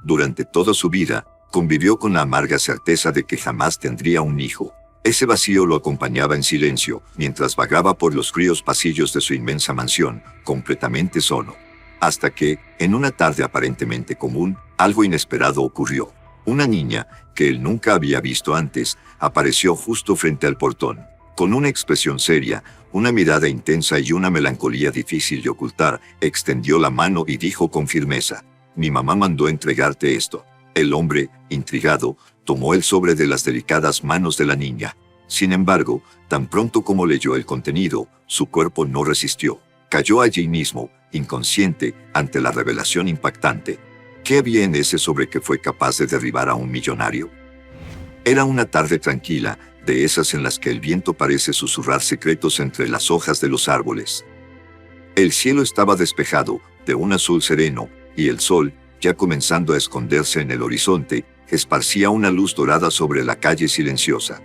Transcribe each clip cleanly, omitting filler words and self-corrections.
Durante toda su vida, convivió con la amarga certeza de que jamás tendría un hijo. Ese vacío lo acompañaba en silencio, mientras vagaba por los fríos pasillos de su inmensa mansión, completamente solo. Hasta que, en una tarde aparentemente común, algo inesperado ocurrió. Una niña, que él nunca había visto antes, apareció justo frente al portón. Con una expresión seria, una mirada intensa y una melancolía difícil de ocultar, extendió la mano y dijo con firmeza: «Mi mamá mandó entregarte esto». El hombre, intrigado, tomó el sobre de las delicadas manos de la niña. Sin embargo, tan pronto como leyó el contenido, su cuerpo no resistió. Cayó allí mismo, inconsciente, ante la revelación impactante. ¿Qué había en ese sobre que fue capaz de derribar a un millonario? Era una tarde tranquila, de esas en las que el viento parece susurrar secretos entre las hojas de los árboles. El cielo estaba despejado, de un azul sereno, y el sol, ya comenzando a esconderse en el horizonte, esparcía una luz dorada sobre la calle silenciosa.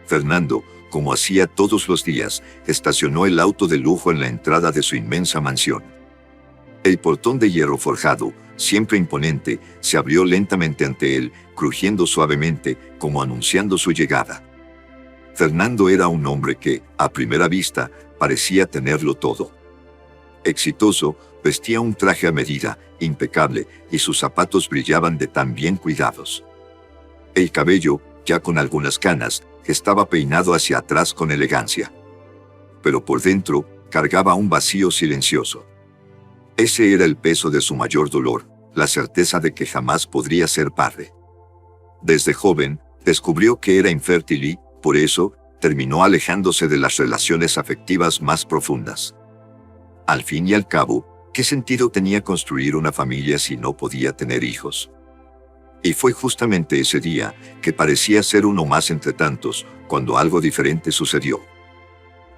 Fernando, como hacía todos los días, estacionó el auto de lujo en la entrada de su inmensa mansión. El portón de hierro forjado, siempre imponente, se abrió lentamente ante él, crujiendo suavemente, como anunciando su llegada. Fernando era un hombre que, a primera vista, parecía tenerlo todo. Exitoso, vestía un traje a medida, impecable, y sus zapatos brillaban de tan bien cuidados. El cabello, ya con algunas canas, estaba peinado hacia atrás con elegancia. Pero por dentro, cargaba un vacío silencioso. Ese era el peso de su mayor dolor, la certeza de que jamás podría ser padre. Desde joven, descubrió que era infértil y, por eso, terminó alejándose de las relaciones afectivas más profundas. Al fin y al cabo, ¿qué sentido tenía construir una familia si no podía tener hijos? Y fue justamente ese día, que parecía ser uno más entre tantos, cuando algo diferente sucedió.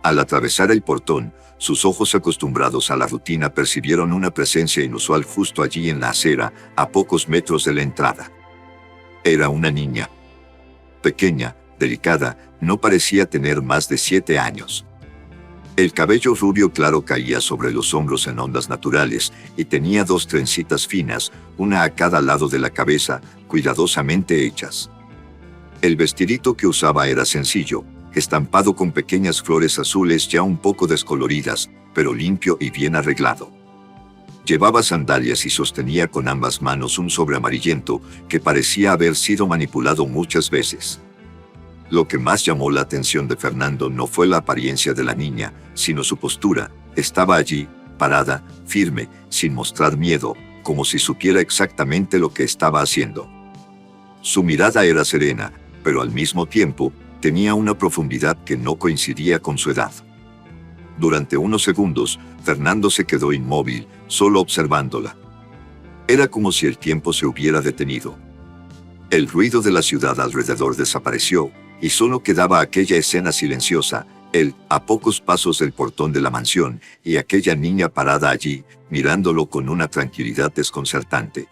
Al atravesar el portón, sus ojos acostumbrados a la rutina percibieron una presencia inusual justo allí en la acera, a pocos metros de la entrada. Era una niña. Pequeña, delicada, no parecía tener más de 7 años. El cabello rubio claro caía sobre los hombros en ondas naturales, y tenía 2 trencitas finas, una a cada lado de la cabeza, cuidadosamente hechas. El vestidito que usaba era sencillo, estampado con pequeñas flores azules ya un poco descoloridas, pero limpio y bien arreglado. Llevaba sandalias y sostenía con ambas manos un sobre amarillento que parecía haber sido manipulado muchas veces. Lo que más llamó la atención de Fernando no fue la apariencia de la niña, sino su postura. Estaba allí, parada, firme, sin mostrar miedo, como si supiera exactamente lo que estaba haciendo. Su mirada era serena, pero al mismo tiempo, tenía una profundidad que no coincidía con su edad. Durante unos segundos, Fernando se quedó inmóvil, solo observándola. Era como si el tiempo se hubiera detenido. El ruido de la ciudad alrededor desapareció, y solo quedaba aquella escena silenciosa, él, a pocos pasos del portón de la mansión, y aquella niña parada allí, mirándolo con una tranquilidad desconcertante.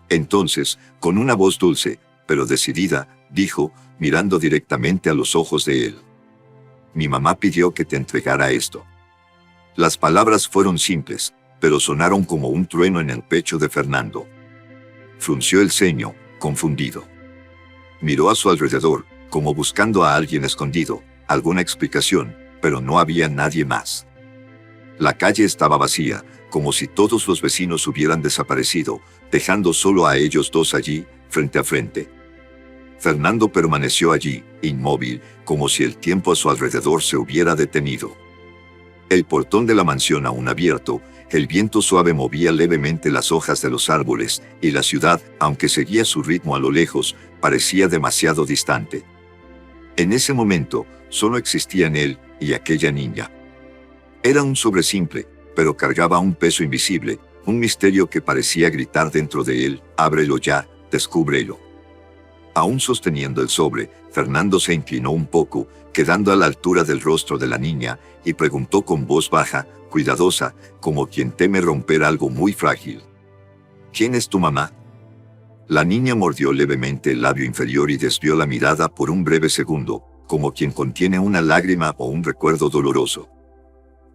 Entonces, con una voz dulce, pero decidida, dijo, mirando directamente a los ojos de él: «Mi mamá pidió que te entregara esto». Las palabras fueron simples, pero sonaron como un trueno en el pecho de Fernando. Frunció el ceño, confundido. Miró a su alrededor, como buscando a alguien escondido, alguna explicación, pero no había nadie más. La calle estaba vacía, como si todos los vecinos hubieran desaparecido, dejando solo a ellos dos allí, frente a frente. Fernando permaneció allí, inmóvil, como si el tiempo a su alrededor se hubiera detenido. El portón de la mansión aún abierto, el viento suave movía levemente las hojas de los árboles, y la ciudad, aunque seguía su ritmo a lo lejos, parecía demasiado distante. En ese momento, solo existían él y aquella niña. Era un sobre simple, pero cargaba un peso invisible, un misterio que parecía gritar dentro de él: «Ábrelo ya, descúbrelo». Aún sosteniendo el sobre, Fernando se inclinó un poco, quedando a la altura del rostro de la niña, y preguntó con voz baja, cuidadosa, como quien teme romper algo muy frágil: «¿Quién es tu mamá?». La niña mordió levemente el labio inferior y desvió la mirada por un breve segundo, como quien contiene una lágrima o un recuerdo doloroso.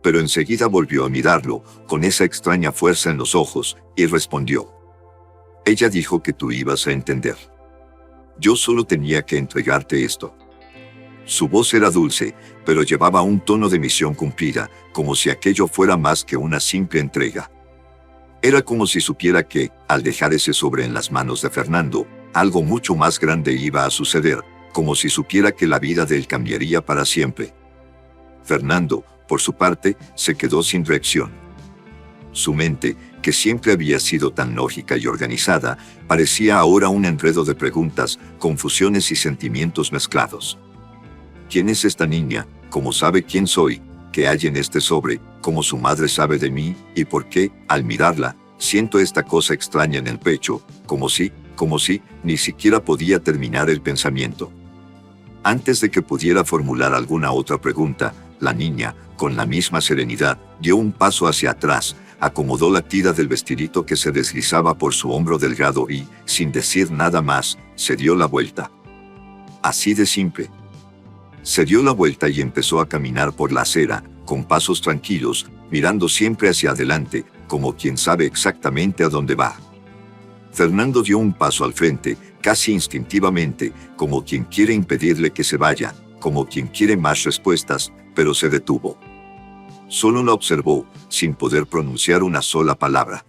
Pero enseguida volvió a mirarlo, con esa extraña fuerza en los ojos, y respondió: Ella dijo que tú ibas a entender. Yo solo tenía que entregarte esto. Su voz era dulce, pero llevaba un tono de misión cumplida, como si aquello fuera más que una simple entrega. Era como si supiera que, al dejar ese sobre en las manos de Fernando, algo mucho más grande iba a suceder, como si supiera que la vida de él cambiaría para siempre. Fernando, por su parte, se quedó sin reacción. Su mente, que siempre había sido tan lógica y organizada, parecía ahora un enredo de preguntas, confusiones y sentimientos mezclados. ¿Quién es esta niña? ¿Cómo sabe quién soy? ¿Qué hay en este sobre? ¿Cómo su madre sabe de mí? ¿Y por qué, al mirarla, siento esta cosa extraña en el pecho, como si, ni siquiera podía terminar el pensamiento? Antes de que pudiera formular alguna otra pregunta, la niña, con la misma serenidad, dio un paso hacia atrás, acomodó la tira del vestidito que se deslizaba por su hombro delgado y, sin decir nada más, se dio la vuelta. Así de simple. Se dio la vuelta y empezó a caminar por la acera, con pasos tranquilos, mirando siempre hacia adelante, como quien sabe exactamente a dónde va. Fernando dio un paso al frente, casi instintivamente, como quien quiere impedirle que se vaya, como quien quiere más respuestas, pero se detuvo. Solo la observó, sin poder pronunciar una sola palabra.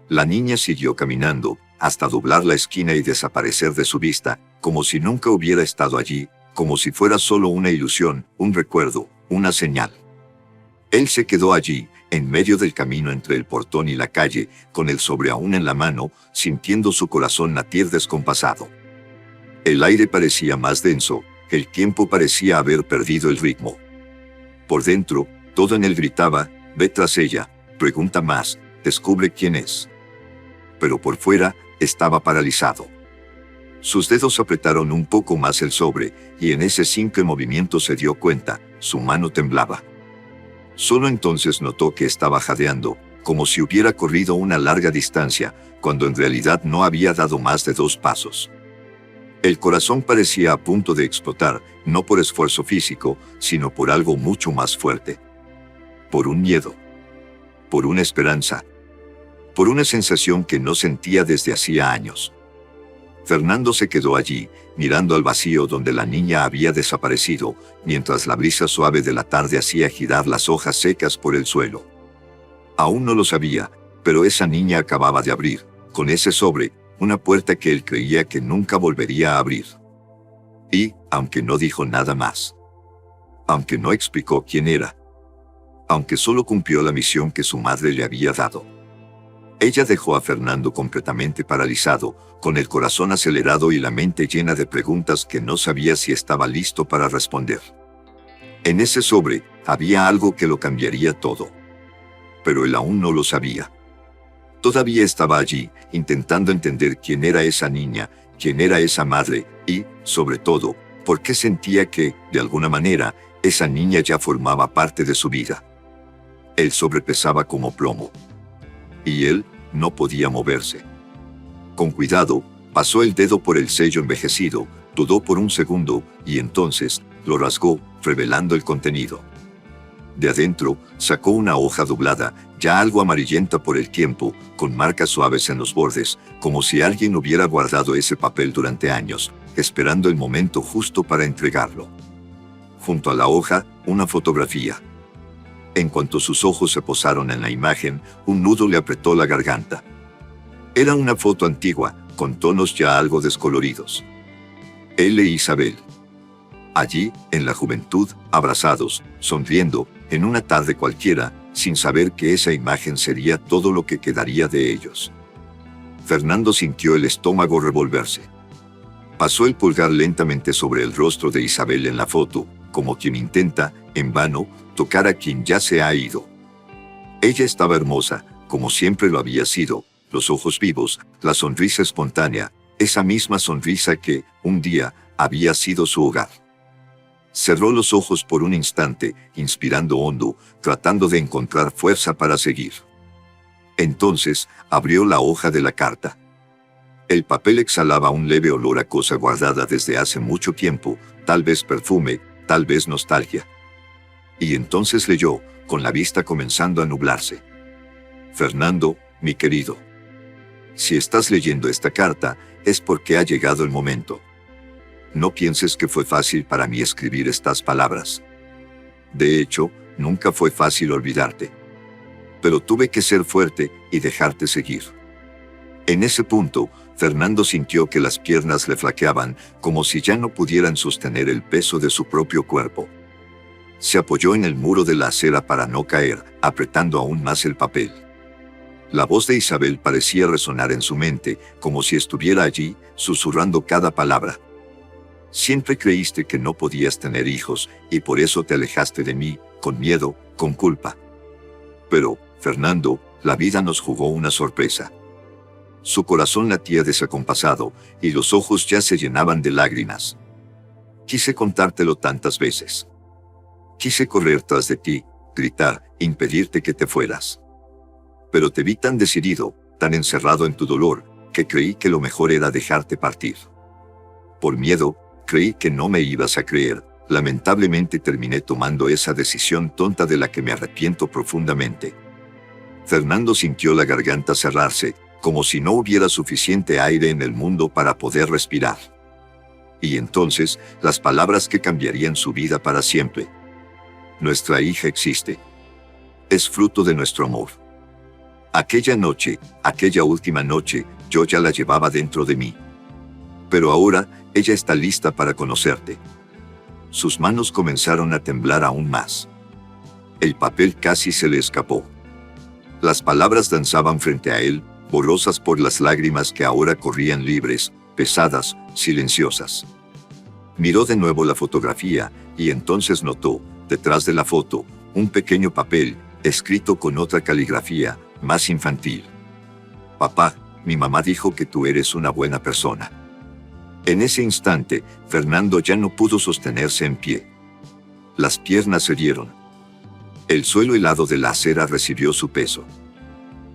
La niña siguió caminando, hasta doblar la esquina y desaparecer de su vista, como si nunca hubiera estado allí, como si fuera solo una ilusión, un recuerdo, una señal. Él se quedó allí, en medio del camino entre el portón y la calle, con el sobre aún en la mano, sintiendo su corazón latir descompasado. El aire parecía más denso, el tiempo parecía haber perdido el ritmo. Por dentro, todo en él gritaba, ve tras ella, pregunta más, descubre quién es. Pero por fuera, estaba paralizado. Sus dedos apretaron un poco más el sobre, y en ese simple movimiento se dio cuenta, su mano temblaba. Solo entonces notó que estaba jadeando, como si hubiera corrido una larga distancia, cuando en realidad no había dado más de 2 pasos. El corazón parecía a punto de explotar, no por esfuerzo físico, sino por algo mucho más fuerte. Por un miedo. Por una esperanza. Por una sensación que no sentía desde hacía años. Fernando se quedó allí, mirando al vacío donde la niña había desaparecido, mientras la brisa suave de la tarde hacía girar las hojas secas por el suelo. Aún no lo sabía, pero esa niña acababa de abrir, con ese sobre, una puerta que él creía que nunca volvería a abrir. Y, aunque no dijo nada más, aunque no explicó quién era, aunque solo cumplió la misión que su madre le había dado, ella dejó a Fernando completamente paralizado, con el corazón acelerado y la mente llena de preguntas que no sabía si estaba listo para responder. En ese sobre, había algo que lo cambiaría todo. Pero él aún no lo sabía. Todavía estaba allí, intentando entender quién era esa niña, quién era esa madre, y, sobre todo, por qué sentía que, de alguna manera, esa niña ya formaba parte de su vida. El sobre pesaba como plomo. Y él, no podía moverse. Con cuidado, pasó el dedo por el sello envejecido, dudó por un segundo, y entonces, lo rasgó, revelando el contenido. De adentro, sacó una hoja doblada, ya algo amarillenta por el tiempo, con marcas suaves en los bordes, como si alguien hubiera guardado ese papel durante años, esperando el momento justo para entregarlo. Junto a la hoja, una fotografía. En cuanto sus ojos se posaron en la imagen, un nudo le apretó la garganta. Era una foto antigua, con tonos ya algo descoloridos. Él e Isabel. Allí, en la juventud, abrazados, sonriendo, en una tarde cualquiera, sin saber que esa imagen sería todo lo que quedaría de ellos. Fernando sintió el estómago revolverse. Pasó el pulgar lentamente sobre el rostro de Isabel en la foto, como quien intenta, en vano, tocar a quien ya se ha ido. Ella estaba hermosa, como siempre lo había sido, los ojos vivos, la sonrisa espontánea, esa misma sonrisa que, un día, había sido su hogar. Cerró los ojos por un instante, inspirando hondo, tratando de encontrar fuerza para seguir. Entonces, abrió la hoja de la carta. El papel exhalaba un leve olor a cosa guardada desde hace mucho tiempo, tal vez perfume, tal vez nostalgia. Y entonces leyó, con la vista comenzando a nublarse. Fernando, mi querido. Si estás leyendo esta carta, es porque ha llegado el momento. No pienses que fue fácil para mí escribir estas palabras. De hecho, nunca fue fácil olvidarte. Pero tuve que ser fuerte y dejarte seguir. En ese punto, Fernando sintió que las piernas le flaqueaban, como si ya no pudieran sostener el peso de su propio cuerpo. Se apoyó en el muro de la acera para no caer, apretando aún más el papel. La voz de Isabel parecía resonar en su mente, como si estuviera allí, susurrando cada palabra. Siempre creíste que no podías tener hijos, y por eso te alejaste de mí, con miedo, con culpa. Pero, Fernando, la vida nos jugó una sorpresa. Su corazón latía desacompasado, y los ojos ya se llenaban de lágrimas. Quise contártelo tantas veces. Quise correr tras de ti, gritar, impedirte que te fueras. Pero te vi tan decidido, tan encerrado en tu dolor, que creí que lo mejor era dejarte partir. Por miedo, creí que no me ibas a creer. Lamentablemente terminé tomando esa decisión tonta de la que me arrepiento profundamente. Fernando sintió la garganta cerrarse, como si no hubiera suficiente aire en el mundo para poder respirar. Y entonces, las palabras que cambiarían su vida para siempre. Nuestra hija existe. Es fruto de nuestro amor. Aquella noche, aquella última noche, yo ya la llevaba dentro de mí. Pero ahora, ella está lista para conocerte. Sus manos comenzaron a temblar aún más. El papel casi se le escapó. Las palabras danzaban frente a él, borrosas por las lágrimas que ahora corrían libres, pesadas, silenciosas. Miró de nuevo la fotografía, y entonces notó, detrás de la foto, un pequeño papel, escrito con otra caligrafía, más infantil. Papá, mi mamá dijo que tú eres una buena persona. En ese instante, Fernando ya no pudo sostenerse en pie. Las piernas se dieron. El suelo helado de la acera recibió su peso.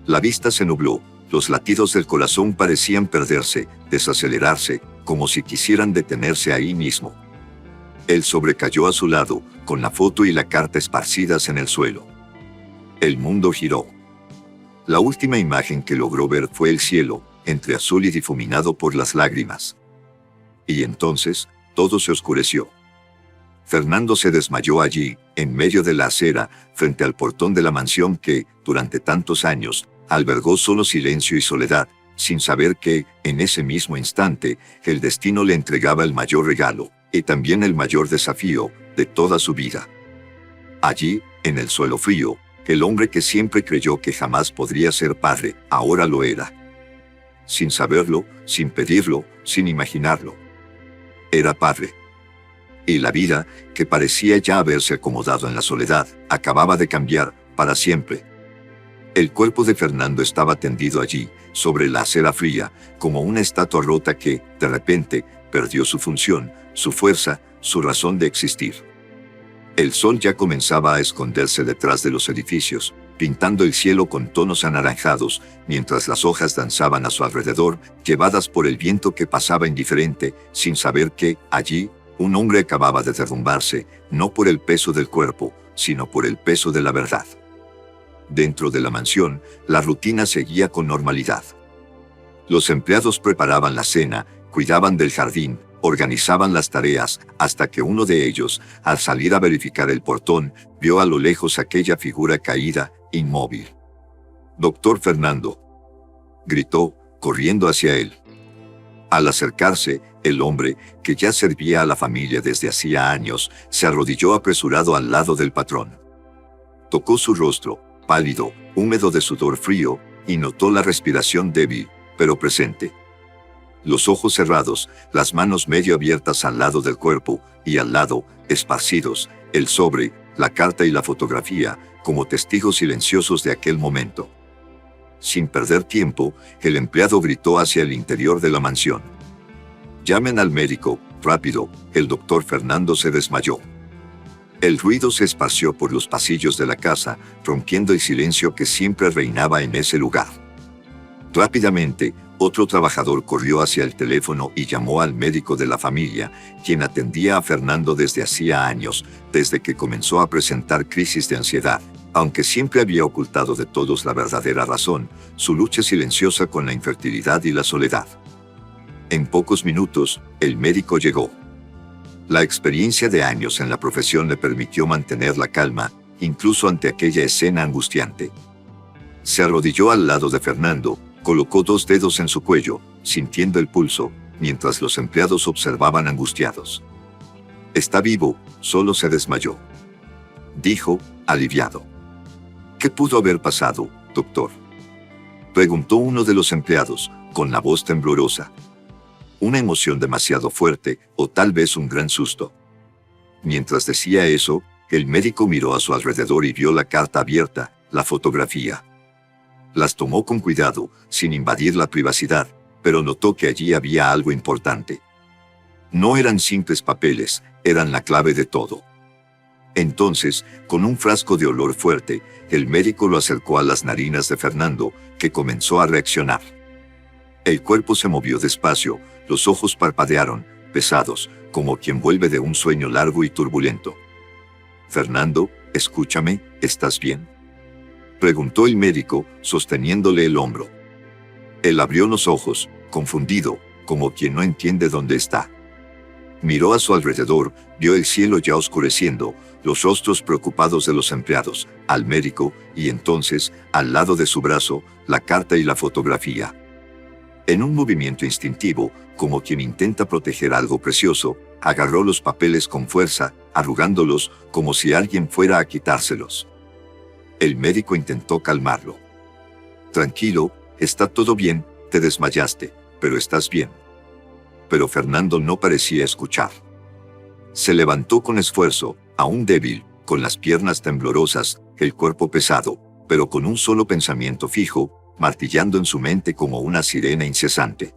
La vista se nubló, los latidos del corazón parecían perderse, desacelerarse, como si quisieran detenerse ahí mismo. Él sobrecayó a su lado, con la foto y la carta esparcidas en el suelo. El mundo giró. La última imagen que logró ver fue el cielo, entre azul y difuminado por las lágrimas. Y entonces, todo se oscureció. Fernando se desmayó allí, en medio de la acera, frente al portón de la mansión que, durante tantos años, albergó solo silencio y soledad, sin saber que, en ese mismo instante, el destino le entregaba el mayor regalo, y también el mayor desafío, de toda su vida. Allí, en el suelo frío, el hombre que siempre creyó que jamás podría ser padre, ahora lo era. Sin saberlo, sin pedirlo, sin imaginarlo. Era padre. Y la vida, que parecía ya haberse acomodado en la soledad, acababa de cambiar, para siempre. El cuerpo de Fernando estaba tendido allí, sobre la acera fría, como una estatua rota que, de repente, perdió su función, su fuerza, su razón de existir. El sol ya comenzaba a esconderse detrás de los edificios, pintando el cielo con tonos anaranjados, mientras las hojas danzaban a su alrededor, llevadas por el viento que pasaba indiferente, sin saber que, allí, un hombre acababa de derrumbarse, no por el peso del cuerpo, sino por el peso de la verdad. Dentro de la mansión, la rutina seguía con normalidad. Los empleados preparaban la cena, cuidaban del jardín, organizaban las tareas, hasta que uno de ellos, al salir a verificar el portón, vio a lo lejos aquella figura caída, inmóvil. «Doctor Fernando», gritó, corriendo hacia él. Al acercarse, el hombre, que ya servía a la familia desde hacía años, se arrodilló apresurado al lado del patrón. Tocó su rostro, pálido, húmedo de sudor frío, y notó la respiración débil, pero presente. Los ojos cerrados, las manos medio abiertas al lado del cuerpo, y al lado, esparcidos, el sobre, la carta y la fotografía, como testigos silenciosos de aquel momento. Sin perder tiempo, el empleado gritó hacia el interior de la mansión. «Llamen al médico, rápido», el doctor Fernando se desmayó. El ruido se esparció por los pasillos de la casa, rompiendo el silencio que siempre reinaba en ese lugar. Rápidamente, otro trabajador corrió hacia el teléfono y llamó al médico de la familia, quien atendía a Fernando desde hacía años, desde que comenzó a presentar crisis de ansiedad, Aunque siempre había ocultado de todos la verdadera razón, su lucha silenciosa con la infertilidad y la soledad. En pocos minutos, el médico llegó. La experiencia de años en la profesión le permitió mantener la calma, incluso ante aquella escena angustiante. Se arrodilló al lado de Fernando, colocó 2 dedos en su cuello, sintiendo el pulso, mientras los empleados observaban angustiados. «Está vivo, solo se desmayó», dijo, aliviado. «¿Qué pudo haber pasado, doctor?», preguntó uno de los empleados, con la voz temblorosa. Una emoción demasiado fuerte, o tal vez un gran susto. Mientras decía eso, el médico miró a su alrededor y vio la carta abierta, la fotografía. Las tomó con cuidado, sin invadir la privacidad, pero notó que allí había algo importante. No eran simples papeles, eran la clave de todo. Entonces, con un frasco de olor fuerte, el médico lo acercó a las narinas de Fernando, que comenzó a reaccionar. El cuerpo se movió despacio, los ojos parpadearon, pesados, como quien vuelve de un sueño largo y turbulento. «Fernando, escúchame, ¿estás bien?», preguntó el médico, sosteniéndole el hombro. Él abrió los ojos, confundido, como quien no entiende dónde está. Miró a su alrededor, vio el cielo ya oscureciendo, los rostros preocupados de los empleados, al médico, y entonces, al lado de su brazo, la carta y la fotografía. En un movimiento instintivo, como quien intenta proteger algo precioso, agarró los papeles con fuerza, arrugándolos, como si alguien fuera a quitárselos. El médico intentó calmarlo. «Tranquilo, está todo bien, te desmayaste, pero estás bien». Pero Fernando no parecía escuchar. Se levantó con esfuerzo, aún débil, con las piernas temblorosas, el cuerpo pesado, pero con un solo pensamiento fijo, martillando en su mente como una sirena incesante.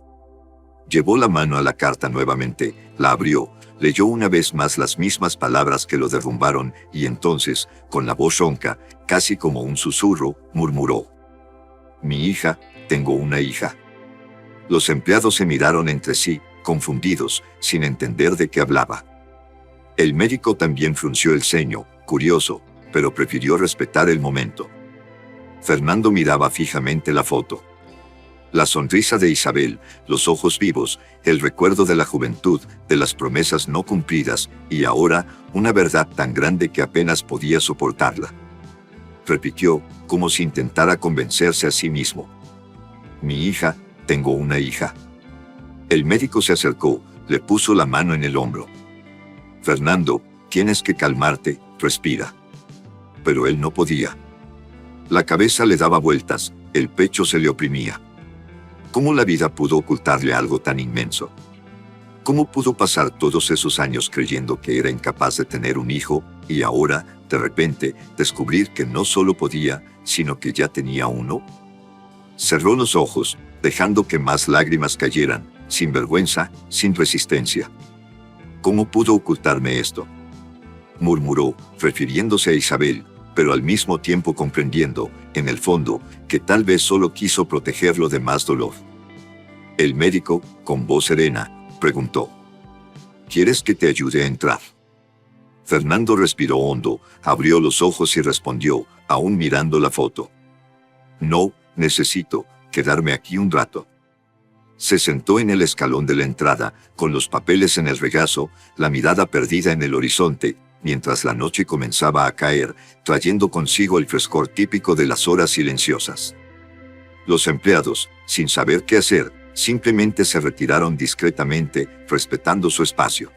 Llevó la mano a la carta nuevamente, la abrió, leyó una vez más las mismas palabras que lo derrumbaron, y entonces, con la voz ronca, casi como un susurro, murmuró: «Mi hija, tengo una hija». Los empleados se miraron entre sí, confundidos, sin entender de qué hablaba. El médico también frunció el ceño, curioso, pero prefirió respetar el momento. Fernando miraba fijamente la foto. La sonrisa de Isabel, los ojos vivos, el recuerdo de la juventud, de las promesas no cumplidas, y ahora, una verdad tan grande que apenas podía soportarla. Repitió, como si intentara convencerse a sí mismo: «Mi hija, tengo una hija». El médico se acercó, le puso la mano en el hombro. «Fernando, tienes que calmarte, respira». Pero él no podía. La cabeza le daba vueltas, el pecho se le oprimía. ¿Cómo la vida pudo ocultarle algo tan inmenso? ¿Cómo pudo pasar todos esos años creyendo que era incapaz de tener un hijo, y ahora, de repente, descubrir que no solo podía, sino que ya tenía uno? Cerró los ojos, dejando que más lágrimas cayeran, sin vergüenza, sin resistencia. «¿Cómo pudo ocultarme esto?», murmuró, refiriéndose a Isabel, pero al mismo tiempo comprendiendo, en el fondo, que tal vez solo quiso protegerlo de más dolor. El médico, con voz serena, preguntó: «¿Quieres que te ayude a entrar?». Fernando respiró hondo, abrió los ojos y respondió, aún mirando la foto: «No, necesito quedarme aquí un rato». Se sentó en el escalón de la entrada, con los papeles en el regazo, la mirada perdida en el horizonte, mientras la noche comenzaba a caer, trayendo consigo el frescor típico de las horas silenciosas. Los empleados, sin saber qué hacer, simplemente se retiraron discretamente, respetando su espacio.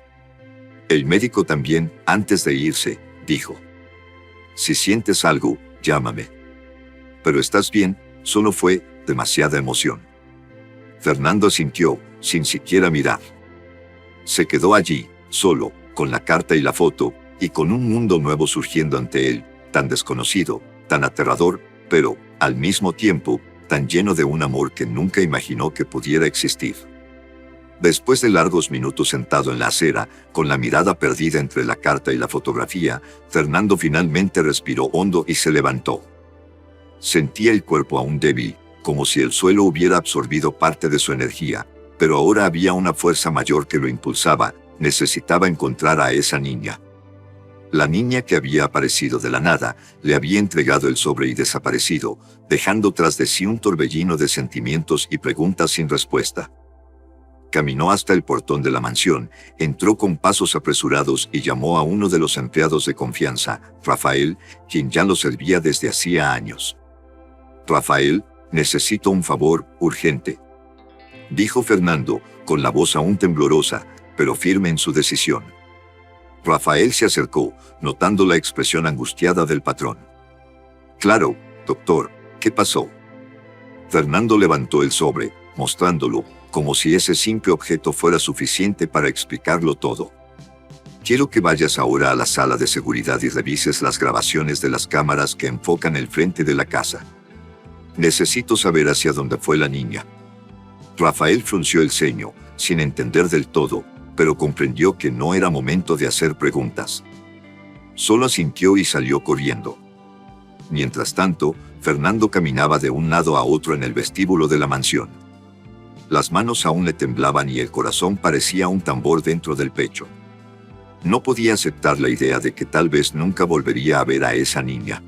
El médico también, antes de irse, dijo: «Si sientes algo, llámame». «Pero estás bien», solo fue demasiada emoción. Fernando asintió, sin siquiera mirar. Se quedó allí, solo, con la carta y la foto, y con un mundo nuevo surgiendo ante él, tan desconocido, tan aterrador, pero, al mismo tiempo, tan lleno de un amor que nunca imaginó que pudiera existir. Después de largos minutos sentado en la acera, con la mirada perdida entre la carta y la fotografía, Fernando finalmente respiró hondo y se levantó. Sentía el cuerpo aún débil, como si el suelo hubiera absorbido parte de su energía, pero ahora había una fuerza mayor que lo impulsaba, necesitaba encontrar a esa niña. La niña que había aparecido de la nada, le había entregado el sobre y desaparecido, dejando tras de sí un torbellino de sentimientos y preguntas sin respuesta. Caminó hasta el portón de la mansión, entró con pasos apresurados y llamó a uno de los empleados de confianza, Rafael, quien ya lo servía desde hacía años. «Rafael, necesito un favor urgente», dijo Fernando, con la voz aún temblorosa, pero firme en su decisión. Rafael se acercó, notando la expresión angustiada del patrón. «Claro, doctor, ¿qué pasó?». Fernando levantó el sobre, mostrándolo, como si ese simple objeto fuera suficiente para explicarlo todo. «Quiero que vayas ahora a la sala de seguridad y revises las grabaciones de las cámaras que enfocan el frente de la casa. Necesito saber hacia dónde fue la niña». Rafael frunció el ceño, sin entender del todo, pero comprendió que no era momento de hacer preguntas. Solo asintió y salió corriendo. Mientras tanto, Fernando caminaba de un lado a otro en el vestíbulo de la mansión. Las manos aún le temblaban y el corazón parecía un tambor dentro del pecho. No podía aceptar la idea de que tal vez nunca volvería a ver a esa niña.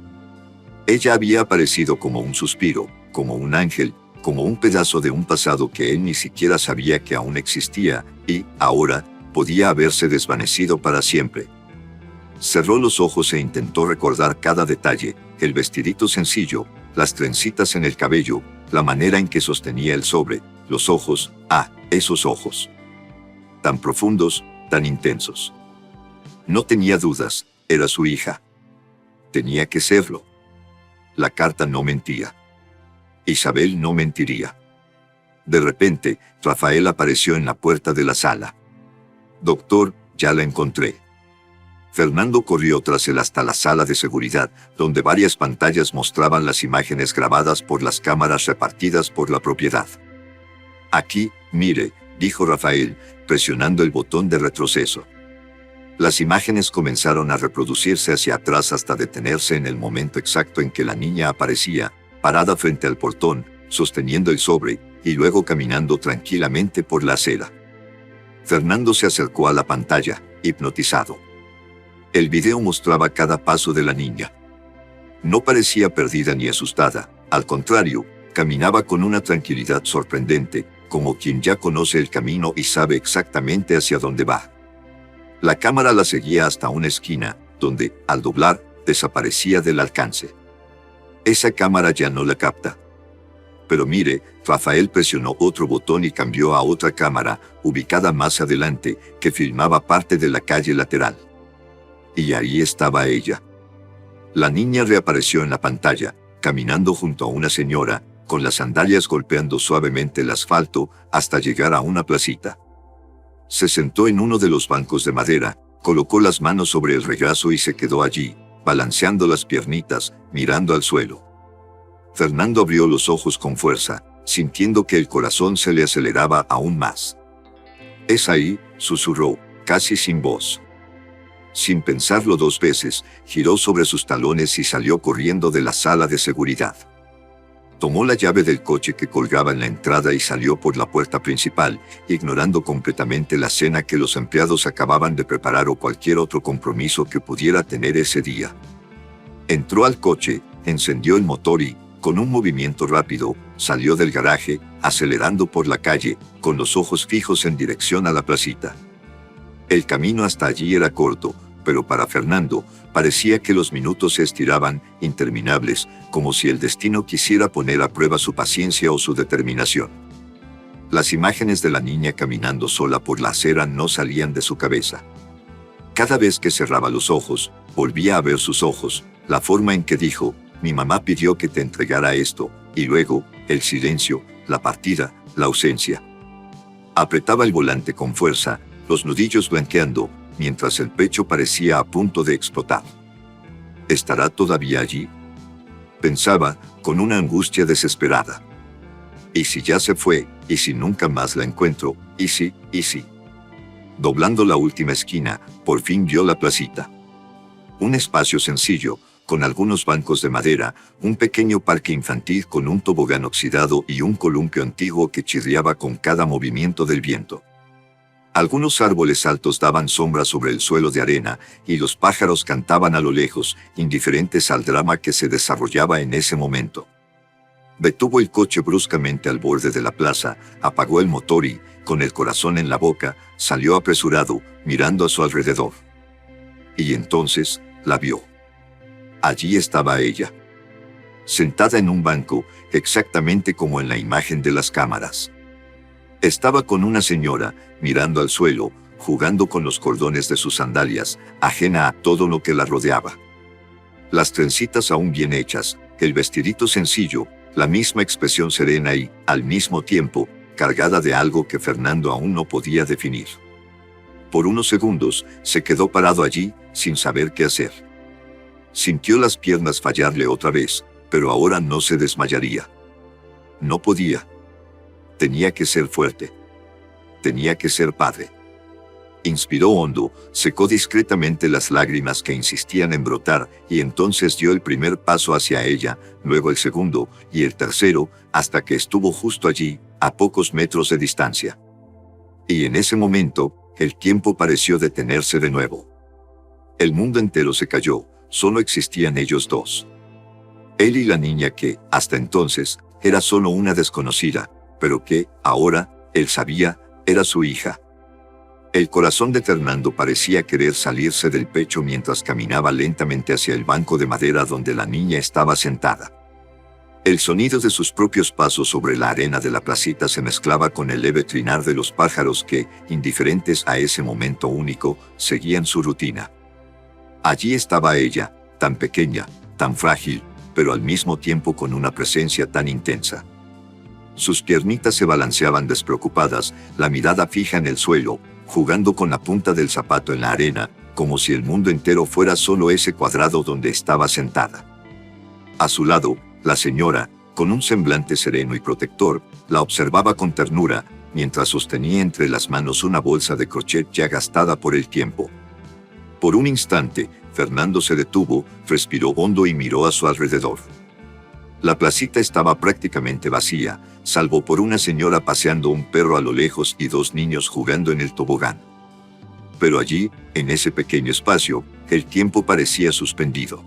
Ella había aparecido como un suspiro, como un ángel, como un pedazo de un pasado que él ni siquiera sabía que aún existía, y, ahora, podía haberse desvanecido para siempre. Cerró los ojos e intentó recordar cada detalle, el vestidito sencillo, las trencitas en el cabello, la manera en que sostenía el sobre, los ojos, esos ojos. Tan profundos, tan intensos. No tenía dudas, era su hija. Tenía que serlo. La carta no mentía. Isabel no mentiría. De repente, Rafael apareció en la puerta de la sala. «Doctor, ya la encontré». Fernando corrió tras él hasta la sala de seguridad, donde varias pantallas mostraban las imágenes grabadas por las cámaras repartidas por la propiedad. «Aquí, mire», dijo Rafael, presionando el botón de retroceso. Las imágenes comenzaron a reproducirse hacia atrás hasta detenerse en el momento exacto en que la niña aparecía, parada frente al portón, sosteniendo el sobre, y luego caminando tranquilamente por la acera. Fernando se acercó a la pantalla, hipnotizado. El video mostraba cada paso de la niña. No parecía perdida ni asustada, al contrario, caminaba con una tranquilidad sorprendente, como quien ya conoce el camino y sabe exactamente hacia dónde va. La cámara la seguía hasta una esquina, donde, al doblar, desaparecía del alcance. Esa cámara ya no la capta. Pero mire, Rafael presionó otro botón y cambió a otra cámara, ubicada más adelante, que filmaba parte de la calle lateral. Y ahí estaba ella. La niña reapareció en la pantalla, caminando junto a una señora, con las sandalias golpeando suavemente el asfalto, hasta llegar a una placita. Se sentó en uno de los bancos de madera, colocó las manos sobre el regazo y se quedó allí, balanceando las piernitas, mirando al suelo. Fernando abrió los ojos con fuerza, sintiendo que el corazón se le aceleraba aún más. «Es ahí», susurró, casi sin voz. Sin pensarlo dos veces, giró sobre sus talones y salió corriendo de la sala de seguridad. Tomó la llave del coche que colgaba en la entrada y salió por la puerta principal, ignorando completamente la cena que los empleados acababan de preparar o cualquier otro compromiso que pudiera tener ese día. Entró al coche, encendió el motor y, con un movimiento rápido, salió del garaje, acelerando por la calle, con los ojos fijos en dirección a la placita. El camino hasta allí era corto, pero para Fernando, parecía que los minutos se estiraban, interminables, como si el destino quisiera poner a prueba su paciencia o su determinación. Las imágenes de la niña caminando sola por la acera no salían de su cabeza. Cada vez que cerraba los ojos, volvía a ver sus ojos, la forma en que dijo, «Mi mamá pidió que te entregara esto», y luego, el silencio, la partida, la ausencia. Apretaba el volante con fuerza, los nudillos blanqueando, mientras el pecho parecía a punto de explotar. ¿Estará todavía allí?, pensaba, con una angustia desesperada. ¿Y si ya se fue? ¿Y si nunca más la encuentro? ¿Y si? Doblando la última esquina, por fin vio la placita. Un espacio sencillo, con algunos bancos de madera, un pequeño parque infantil con un tobogán oxidado y un columpio antiguo que chirriaba con cada movimiento del viento. Algunos árboles altos daban sombra sobre el suelo de arena, y los pájaros cantaban a lo lejos, indiferentes al drama que se desarrollaba en ese momento. Detuvo el coche bruscamente al borde de la plaza, apagó el motor y, con el corazón en la boca, salió apresurado, mirando a su alrededor. Y entonces, la vio. Allí estaba ella, sentada en un banco, exactamente como en la imagen de las cámaras. Estaba con una señora, mirando al suelo, jugando con los cordones de sus sandalias, ajena a todo lo que la rodeaba. Las trencitas aún bien hechas, el vestidito sencillo, la misma expresión serena y, al mismo tiempo, cargada de algo que Fernando aún no podía definir. Por unos segundos, se quedó parado allí, sin saber qué hacer. Sintió las piernas fallarle otra vez, pero ahora no se desmayaría. No podía. Tenía que ser fuerte. Tenía que ser padre. Inspiró hondo, secó discretamente las lágrimas que insistían en brotar, y entonces dio el primer paso hacia ella, luego el segundo, y el tercero, hasta que estuvo justo allí, a pocos metros de distancia. Y en ese momento, el tiempo pareció detenerse de nuevo. El mundo entero se cayó, solo existían ellos dos. Él y la niña que, hasta entonces, era solo una desconocida, pero que, ahora, él sabía, era su hija. El corazón de Fernando parecía querer salirse del pecho mientras caminaba lentamente hacia el banco de madera donde la niña estaba sentada. El sonido de sus propios pasos sobre la arena de la placita se mezclaba con el leve trinar de los pájaros que, indiferentes a ese momento único, seguían su rutina. Allí estaba ella, tan pequeña, tan frágil, pero al mismo tiempo con una presencia tan intensa. Sus piernitas se balanceaban despreocupadas, la mirada fija en el suelo, jugando con la punta del zapato en la arena, como si el mundo entero fuera solo ese cuadrado donde estaba sentada. A su lado, la señora, con un semblante sereno y protector, la observaba con ternura, mientras sostenía entre las manos una bolsa de crochet ya gastada por el tiempo. Por un instante, Fernando se detuvo, respiró hondo y miró a su alrededor. La placita estaba prácticamente vacía, salvo por una señora paseando un perro a lo lejos y dos niños jugando en el tobogán. Pero allí, en ese pequeño espacio, el tiempo parecía suspendido.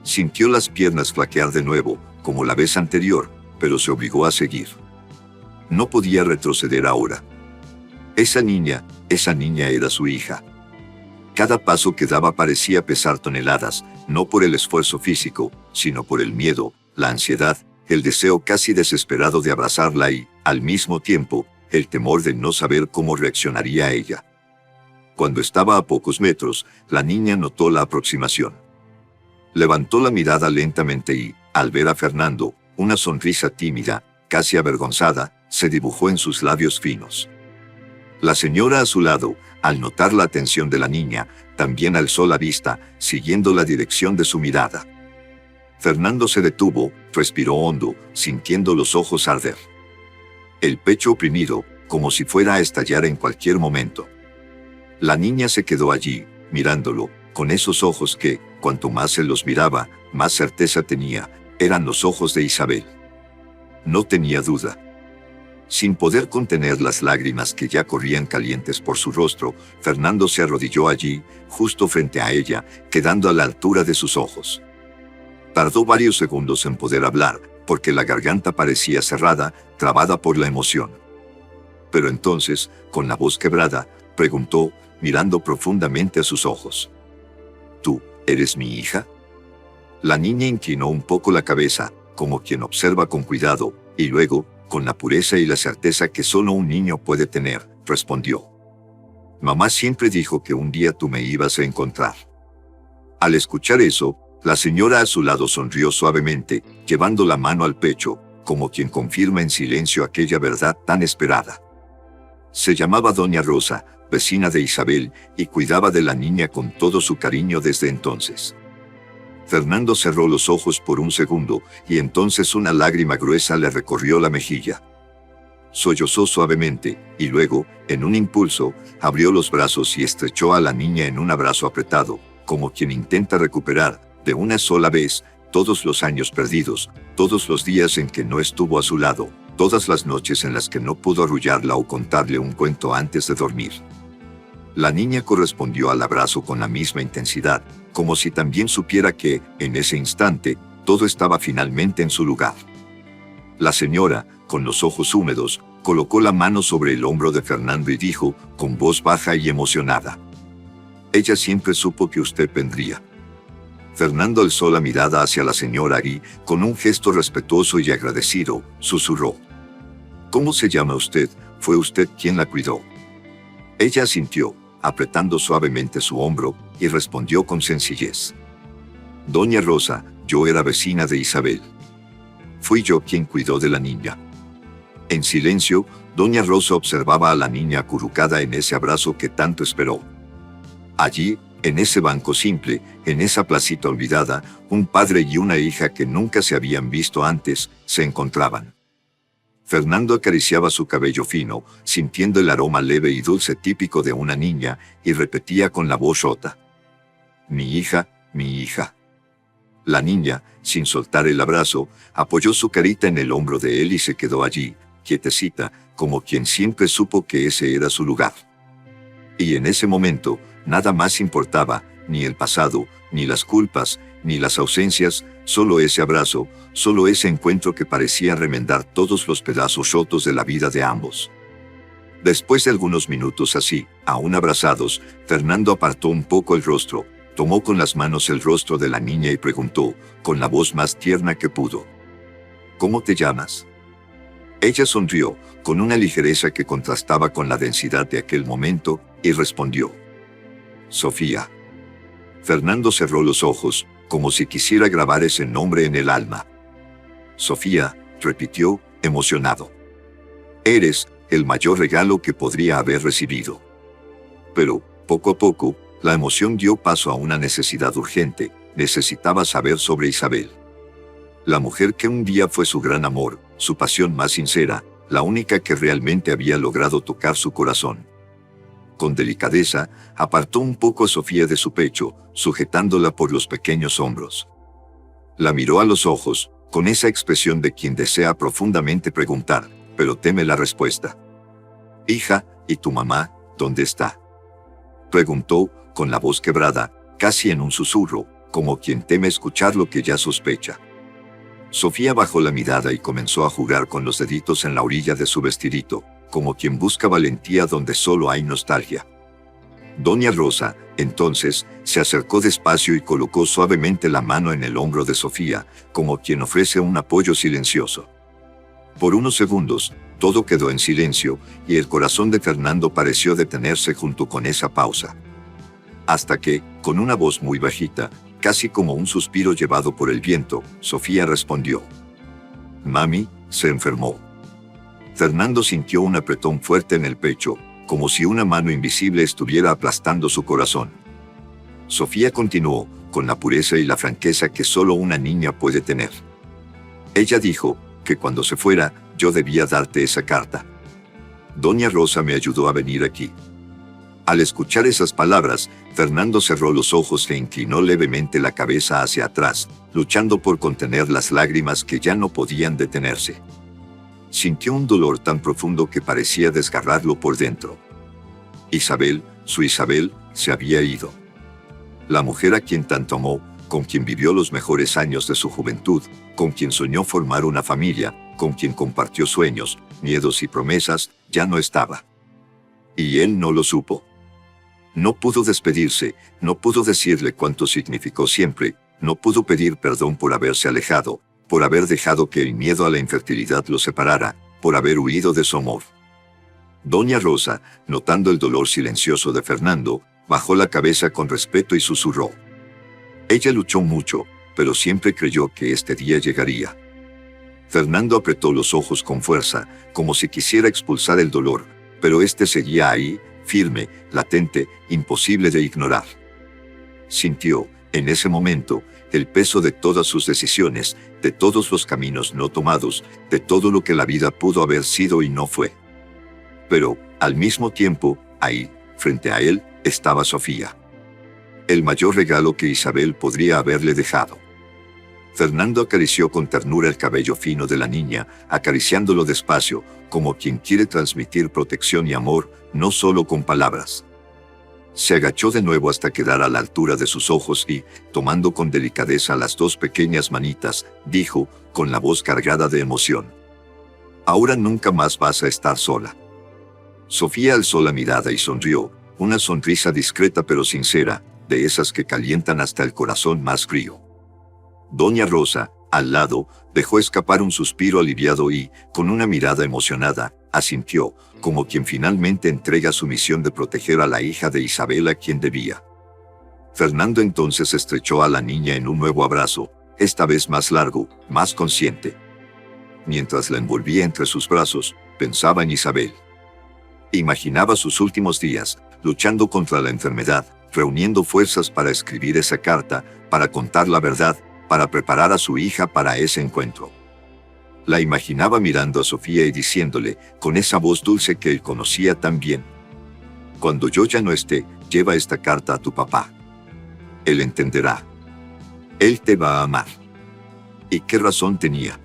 Sintió las piernas flaquear de nuevo, como la vez anterior, pero se obligó a seguir. No podía retroceder ahora. Esa niña era su hija. Cada paso que daba parecía pesar toneladas, no por el esfuerzo físico, sino por el miedo, la ansiedad, el deseo casi desesperado de abrazarla y, al mismo tiempo, el temor de no saber cómo reaccionaría ella. Cuando estaba a pocos metros, la niña notó la aproximación. Levantó la mirada lentamente y, al ver a Fernando, una sonrisa tímida, casi avergonzada, se dibujó en sus labios finos. La señora a su lado, al notar la atención de la niña, también alzó la vista, siguiendo la dirección de su mirada. Fernando se detuvo, respiró hondo, sintiendo los ojos arder. El pecho oprimido, como si fuera a estallar en cualquier momento. La niña se quedó allí, mirándolo, con esos ojos que, cuanto más él los miraba, más certeza tenía, eran los ojos de Isabel. No tenía duda. Sin poder contener las lágrimas que ya corrían calientes por su rostro, Fernando se arrodilló allí, justo frente a ella, quedando a la altura de sus ojos. Tardó varios segundos en poder hablar, porque la garganta parecía cerrada, trabada por la emoción. Pero entonces, con la voz quebrada, preguntó, mirando profundamente a sus ojos: ¿Tú eres mi hija? La niña inclinó un poco la cabeza, como quien observa con cuidado, y luego, con la pureza y la certeza que solo un niño puede tener, respondió: Mamá siempre dijo que un día tú me ibas a encontrar. Al escuchar eso, la señora a su lado sonrió suavemente, llevando la mano al pecho, como quien confirma en silencio aquella verdad tan esperada. Se llamaba Doña Rosa, vecina de Isabel, y cuidaba de la niña con todo su cariño desde entonces. Fernando cerró los ojos por un segundo, y entonces una lágrima gruesa le recorrió la mejilla. Sollozó suavemente, y luego, en un impulso, abrió los brazos y estrechó a la niña en un abrazo apretado, como quien intenta recuperar, de una sola vez, todos los años perdidos, todos los días en que no estuvo a su lado, todas las noches en las que no pudo arrullarla o contarle un cuento antes de dormir. La niña correspondió al abrazo con la misma intensidad, como si también supiera que, en ese instante, todo estaba finalmente en su lugar. La señora, con los ojos húmedos, colocó la mano sobre el hombro de Fernando y dijo, con voz baja y emocionada: «Ella siempre supo que usted vendría». Fernando alzó la mirada hacia la señora y, con un gesto respetuoso y agradecido, susurró: «¿Cómo se llama usted? Fue usted quien la cuidó». Ella asintió, apretando suavemente su hombro, y respondió con sencillez: «Doña Rosa, yo era vecina de Isabel. Fui yo quien cuidó de la niña». En silencio, doña Rosa observaba a la niña acurrucada en ese abrazo que tanto esperó. Allí, en ese banco simple, en esa placita olvidada, un padre y una hija que nunca se habían visto antes, se encontraban. Fernando acariciaba su cabello fino, sintiendo el aroma leve y dulce típico de una niña, y repetía con la voz rota: «Mi hija, mi hija». La niña, sin soltar el abrazo, apoyó su carita en el hombro de él y se quedó allí, quietecita, como quien siempre supo que ese era su lugar. Y en ese momento, nada más importaba, ni el pasado, ni las culpas, ni las ausencias, solo ese abrazo, solo ese encuentro que parecía remendar todos los pedazos rotos de la vida de ambos. Después de algunos minutos así, aún abrazados, Fernando apartó un poco el rostro, tomó con las manos el rostro de la niña y preguntó, con la voz más tierna que pudo: «¿Cómo te llamas?». Ella sonrió, con una ligereza que contrastaba con la densidad de aquel momento, y respondió: «Sofía». Fernando cerró los ojos, como si quisiera grabar ese nombre en el alma. «Sofía», repitió, emocionado. «Eres el mayor regalo que podría haber recibido». Pero, poco a poco, la emoción dio paso a una necesidad urgente: necesitaba saber sobre Isabel. La mujer que un día fue su gran amor, su pasión más sincera, la única que realmente había logrado tocar su corazón. Con delicadeza, apartó un poco a Sofía de su pecho, sujetándola por los pequeños hombros. La miró a los ojos, con esa expresión de quien desea profundamente preguntar, pero teme la respuesta. «Hija, ¿y tu mamá, dónde está?», preguntó, con la voz quebrada, casi en un susurro, como quien teme escuchar lo que ya sospecha. Sofía bajó la mirada y comenzó a jugar con los deditos en la orilla de su vestidito, como quien busca valentía donde solo hay nostalgia. Doña Rosa, entonces, se acercó despacio y colocó suavemente la mano en el hombro de Sofía, como quien ofrece un apoyo silencioso. Por unos segundos, todo quedó en silencio, y el corazón de Fernando pareció detenerse junto con esa pausa. Hasta que, con una voz muy bajita, casi como un suspiro llevado por el viento, Sofía respondió: «Mami, se enfermó». Fernando sintió un apretón fuerte en el pecho, como si una mano invisible estuviera aplastando su corazón. Sofía continuó, con la pureza y la franqueza que solo una niña puede tener. Ella dijo que cuando se fuera, yo debía darte esa carta. Doña Rosa me ayudó a venir aquí. Al escuchar esas palabras, Fernando cerró los ojos e inclinó levemente la cabeza hacia atrás, luchando por contener las lágrimas que ya no podían detenerse. Sintió un dolor tan profundo que parecía desgarrarlo por dentro. Isabel, su Isabel, se había ido. La mujer a quien tanto amó, con quien vivió los mejores años de su juventud, con quien soñó formar una familia, con quien compartió sueños, miedos y promesas, ya no estaba. Y él no lo supo. No pudo despedirse, no pudo decirle cuánto significó siempre, no pudo pedir perdón por haberse alejado, por haber dejado que el miedo a la infertilidad lo separara, por haber huido de su amor. Doña Rosa, notando el dolor silencioso de Fernando, bajó la cabeza con respeto y susurró. Ella luchó mucho, pero siempre creyó que este día llegaría. Fernando apretó los ojos con fuerza, como si quisiera expulsar el dolor, pero este seguía ahí, firme, latente, imposible de ignorar. Sintió, en ese momento, el peso de todas sus decisiones, de todos los caminos no tomados, de todo lo que la vida pudo haber sido y no fue. Pero, al mismo tiempo, ahí, frente a él, estaba Sofía. El mayor regalo que Isabel podría haberle dejado. Fernando acarició con ternura el cabello fino de la niña, acariciándolo despacio, como quien quiere transmitir protección y amor, no solo con palabras. Se agachó de nuevo hasta quedar a la altura de sus ojos y, tomando con delicadeza las dos pequeñas manitas, dijo, con la voz cargada de emoción: «Ahora nunca más vas a estar sola». Sofía alzó la mirada y sonrió, una sonrisa discreta pero sincera, de esas que calientan hasta el corazón más frío. Doña Rosa, al lado, dejó escapar un suspiro aliviado y, con una mirada emocionada, asintió, como quien finalmente entrega su misión de proteger a la hija de Isabel a quien debía. Fernando entonces estrechó a la niña en un nuevo abrazo, esta vez más largo, más consciente. Mientras la envolvía entre sus brazos, pensaba en Isabel. Imaginaba sus últimos días, luchando contra la enfermedad, reuniendo fuerzas para escribir esa carta, para contar la verdad, para preparar a su hija para ese encuentro. La imaginaba mirando a Sofía y diciéndole, con esa voz dulce que él conocía tan bien: «Cuando yo ya no esté, lleva esta carta a tu papá. Él entenderá. Él te va a amar». ¿Y qué razón tenía?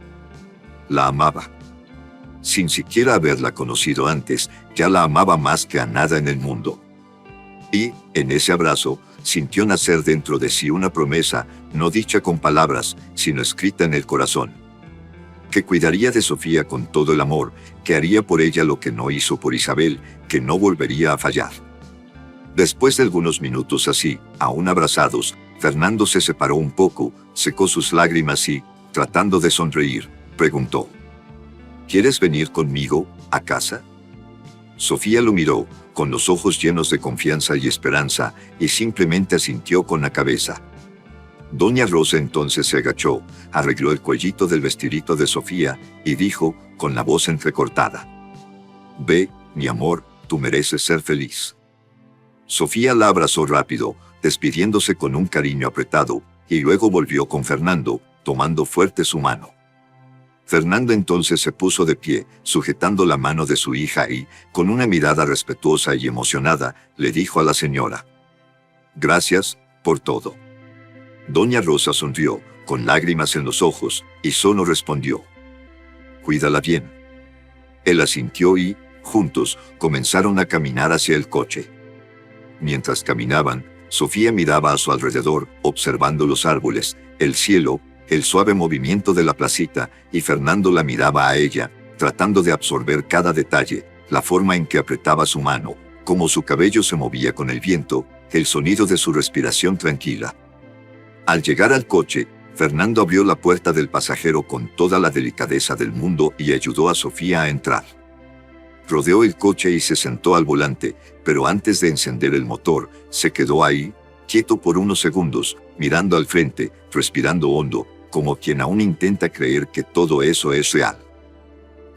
La amaba. Sin siquiera haberla conocido antes, ya la amaba más que a nada en el mundo. Y, en ese abrazo, sintió nacer dentro de sí una promesa, no dicha con palabras, sino escrita en el corazón. Que cuidaría de Sofía con todo el amor, que haría por ella lo que no hizo por Isabel, que no volvería a fallar. Después de algunos minutos así, aún abrazados, Fernando se separó un poco, secó sus lágrimas y, tratando de sonreír, preguntó: «¿Quieres venir conmigo, a casa?». Sofía lo miró, con los ojos llenos de confianza y esperanza, y simplemente asintió con la cabeza. Doña Rosa entonces se agachó, arregló el cuellito del vestidito de Sofía, y dijo, con la voz entrecortada: «Ve, mi amor, tú mereces ser feliz». Sofía la abrazó rápido, despidiéndose con un cariño apretado, y luego volvió con Fernando, tomando fuerte su mano. Fernando entonces se puso de pie, sujetando la mano de su hija y, con una mirada respetuosa y emocionada, le dijo a la señora: «Gracias, por todo». Doña Rosa sonrió, con lágrimas en los ojos, y solo respondió: «Cuídala bien». Él asintió y, juntos, comenzaron a caminar hacia el coche. Mientras caminaban, Sofía miraba a su alrededor, observando los árboles, el cielo, el suave movimiento de la placita, y Fernando la miraba a ella, tratando de absorber cada detalle, la forma en que apretaba su mano, cómo su cabello se movía con el viento, el sonido de su respiración tranquila. Al llegar al coche, Fernando abrió la puerta del pasajero con toda la delicadeza del mundo y ayudó a Sofía a entrar. Rodeó el coche y se sentó al volante, pero antes de encender el motor, se quedó ahí, quieto por unos segundos, mirando al frente, respirando hondo, como quien aún intenta creer que todo eso es real.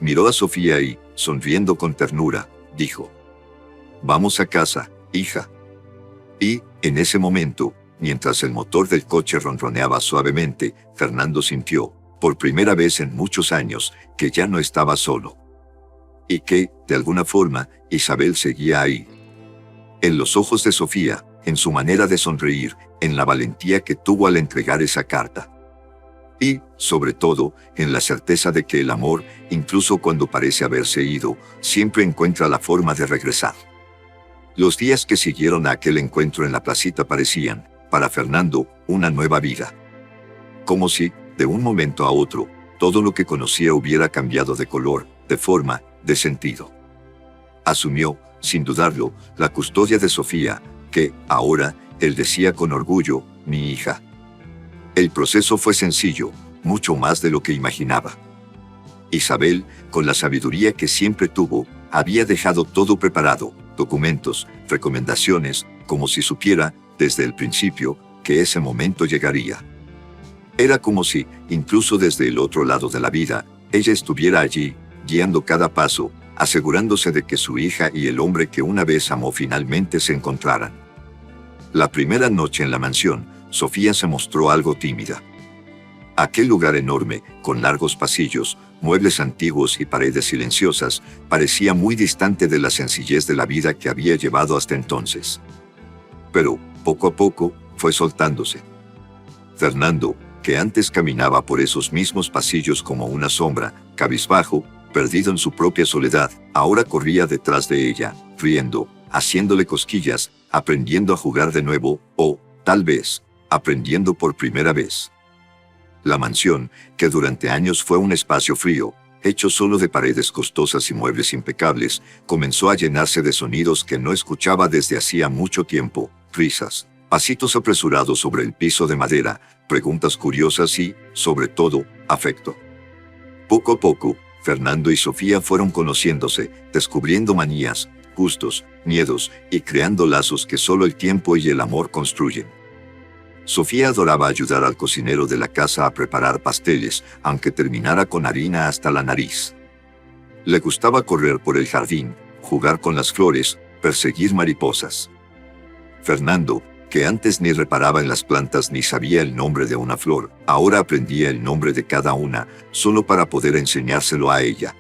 Miró a Sofía y, sonriendo con ternura, dijo: «Vamos a casa, hija». Y, en ese momento, mientras el motor del coche ronroneaba suavemente, Fernando sintió, por primera vez en muchos años, que ya no estaba solo. Y que, de alguna forma, Isabel seguía ahí. En los ojos de Sofía, en su manera de sonreír, en la valentía que tuvo al entregar esa carta. Y, sobre todo, en la certeza de que el amor, incluso cuando parece haberse ido, siempre encuentra la forma de regresar. Los días que siguieron a aquel encuentro en la placita parecían, para Fernando, una nueva vida. Como si, de un momento a otro, todo lo que conocía hubiera cambiado de color, de forma, de sentido. Asumió, sin dudarlo, la custodia de Sofía, que, ahora, él decía con orgullo: «Mi hija». El proceso fue sencillo, mucho más de lo que imaginaba. Isabel, con la sabiduría que siempre tuvo, había dejado todo preparado, documentos, recomendaciones, como si supiera, desde el principio, que ese momento llegaría. Era como si, incluso desde el otro lado de la vida, ella estuviera allí, guiando cada paso, asegurándose de que su hija y el hombre que una vez amó finalmente se encontraran. La primera noche en la mansión, Sofía se mostró algo tímida. Aquel lugar enorme, con largos pasillos, muebles antiguos y paredes silenciosas, parecía muy distante de la sencillez de la vida que había llevado hasta entonces. Pero, poco a poco, fue soltándose. Fernando, que antes caminaba por esos mismos pasillos como una sombra, cabizbajo, perdido en su propia soledad, ahora corría detrás de ella, riendo, haciéndole cosquillas, aprendiendo a jugar de nuevo, o, tal vez, aprendiendo por primera vez. La mansión, que durante años fue un espacio frío, hecho solo de paredes costosas y muebles impecables, comenzó a llenarse de sonidos que no escuchaba desde hacía mucho tiempo, risas, pasitos apresurados sobre el piso de madera, preguntas curiosas y, sobre todo, afecto. Poco a poco, Fernando y Sofía fueron conociéndose, descubriendo manías, gustos, miedos y creando lazos que solo el tiempo y el amor construyen. Sofía adoraba ayudar al cocinero de la casa a preparar pasteles, aunque terminara con harina hasta la nariz. Le gustaba correr por el jardín, jugar con las flores, perseguir mariposas. Fernando, que antes ni reparaba en las plantas ni sabía el nombre de una flor, ahora aprendía el nombre de cada una, solo para poder enseñárselo a ella.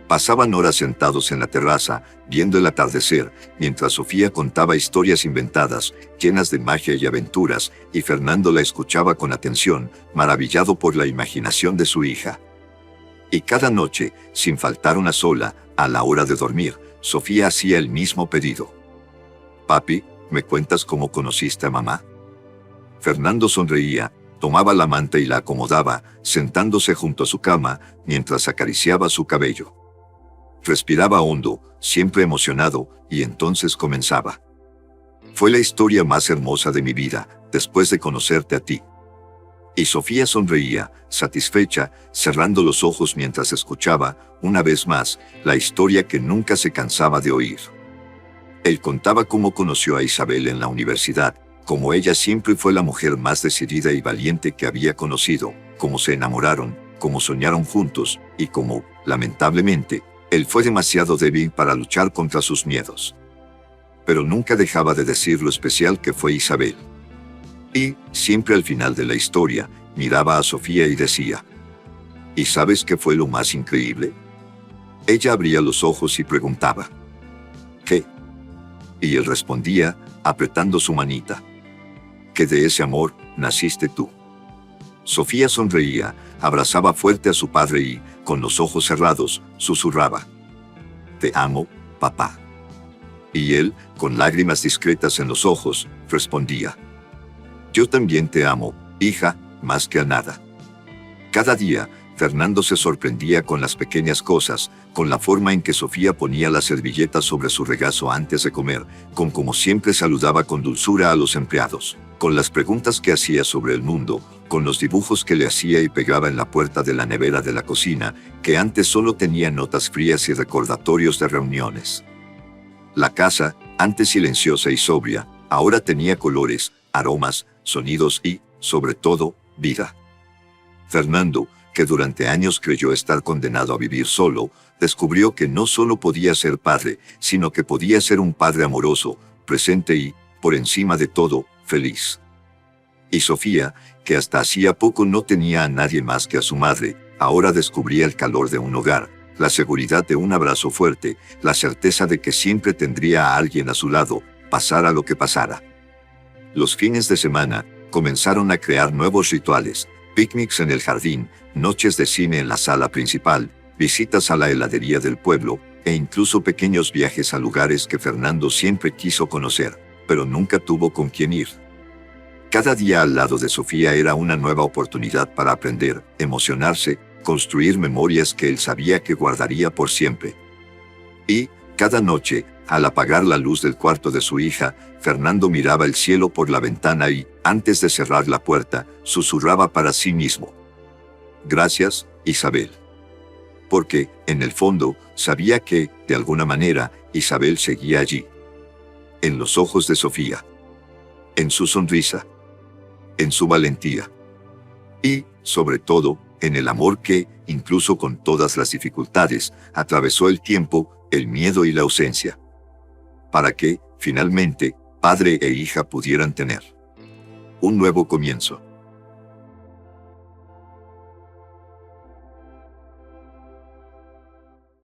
Pasaban horas sentados en la terraza, viendo el atardecer, mientras Sofía contaba historias inventadas, llenas de magia y aventuras, y Fernando la escuchaba con atención, maravillado por la imaginación de su hija. Y cada noche, sin faltar una sola, a la hora de dormir, Sofía hacía el mismo pedido. «Papi, ¿me cuentas cómo conociste a mamá?» Fernando sonreía, tomaba la manta y la acomodaba, sentándose junto a su cama, mientras acariciaba su cabello. Respiraba hondo, siempre emocionado, y entonces comenzaba. «Fue la historia más hermosa de mi vida, después de conocerte a ti». Y Sofía sonreía, satisfecha, cerrando los ojos mientras escuchaba, una vez más, la historia que nunca se cansaba de oír. Él contaba cómo conoció a Isabel en la universidad, cómo ella siempre fue la mujer más decidida y valiente que había conocido, cómo se enamoraron, cómo soñaron juntos, y cómo, lamentablemente, él fue demasiado débil para luchar contra sus miedos. Pero nunca dejaba de decir lo especial que fue Isabel. Y, siempre al final de la historia, miraba a Sofía y decía: «¿Y sabes qué fue lo más increíble?». Ella abría los ojos y preguntaba: «¿Qué?». Y él respondía, apretando su manita: «Que de ese amor naciste tú». Sofía sonreía, abrazaba fuerte a su padre y, con los ojos cerrados, susurraba: «Te amo, papá». Y él, con lágrimas discretas en los ojos, respondía: «Yo también te amo, hija, más que a nada». Cada día, Fernando se sorprendía con las pequeñas cosas, con la forma en que Sofía ponía la servilleta sobre su regazo antes de comer, con cómo siempre saludaba con dulzura a los empleados, con las preguntas que hacía sobre el mundo, con los dibujos que le hacía y pegaba en la puerta de la nevera de la cocina, que antes solo tenía notas frías y recordatorios de reuniones. La casa, antes silenciosa y sobria, ahora tenía colores, aromas, sonidos y, sobre todo, vida. Fernando, que durante años creyó estar condenado a vivir solo, descubrió que no solo podía ser padre, sino que podía ser un padre amoroso, presente y, por encima de todo, feliz. Y Sofía, que hasta hacía poco no tenía a nadie más que a su madre, ahora descubría el calor de un hogar, la seguridad de un abrazo fuerte, la certeza de que siempre tendría a alguien a su lado, pasara lo que pasara. Los fines de semana, comenzaron a crear nuevos rituales: picnics en el jardín, noches de cine en la sala principal, visitas a la heladería del pueblo, e incluso pequeños viajes a lugares que Fernando siempre quiso conocer, pero nunca tuvo con quién ir. Cada día al lado de Sofía era una nueva oportunidad para aprender, emocionarse, construir memorias que él sabía que guardaría por siempre. Y, cada noche, al apagar la luz del cuarto de su hija, Fernando miraba el cielo por la ventana y, antes de cerrar la puerta, susurraba para sí mismo: «Gracias, Isabel». Porque, en el fondo, sabía que, de alguna manera, Isabel seguía allí. En los ojos de Sofía. En su sonrisa. En su valentía. Y, sobre todo, en el amor que, incluso con todas las dificultades, atravesó el tiempo, el miedo y la ausencia. Para que, finalmente, padre e hija pudieran tener un nuevo comienzo.